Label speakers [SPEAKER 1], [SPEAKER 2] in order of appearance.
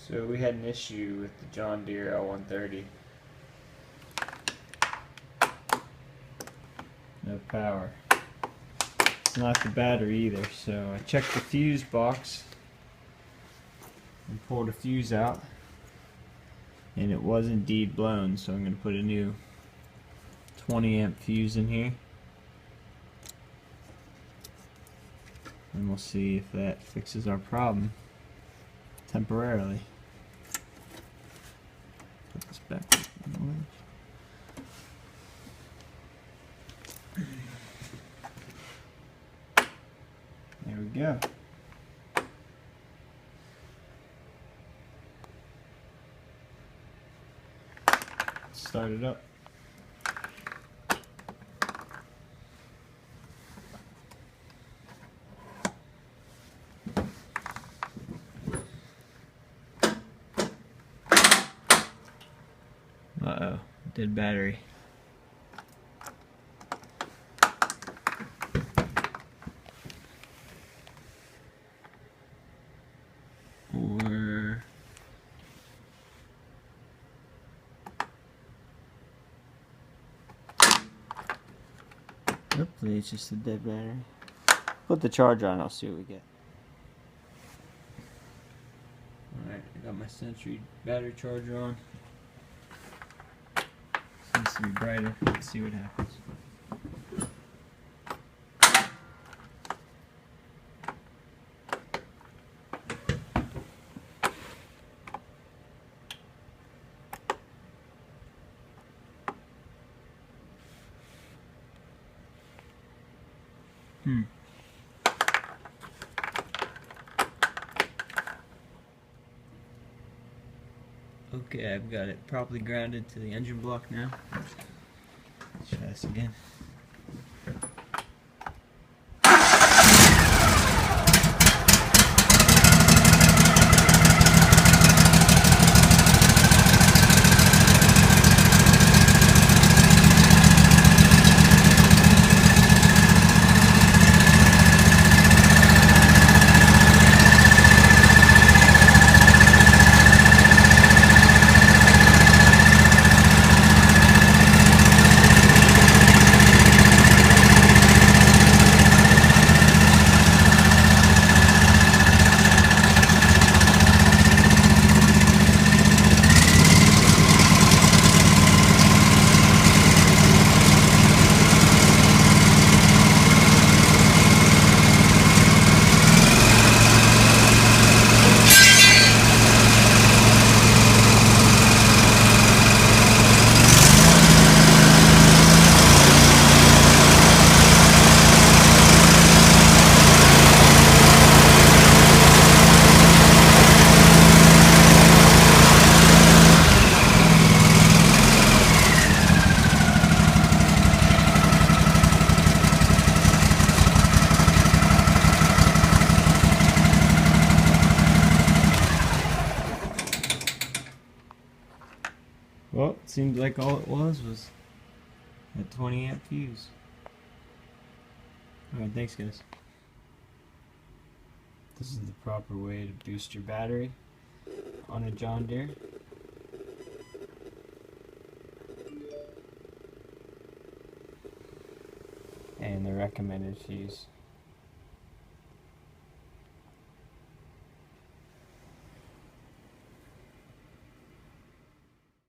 [SPEAKER 1] So we had an issue with the John Deere L130. No power. It's not the battery either, so I checked the fuse box and pulled a fuse out, and it was indeed blown, so I'm going to put a new 20 amp fuse in here, and we'll see if that fixes our problem temporarily. Put this back in the way. There we go. Start it up. Uh-oh, dead battery. Or hopefully it's just a dead battery. Put the charger on, I'll see what we get. Alright, I got my Century battery charger on. Seems to be brighter. Let's see what happens. Okay, I've got it properly grounded to the engine block now. Let's try this again. Well, it seemed like all it was a 20 amp fuse. Alright, thanks guys. This is the proper way to boost your battery on a John Deere. And the recommended fuse.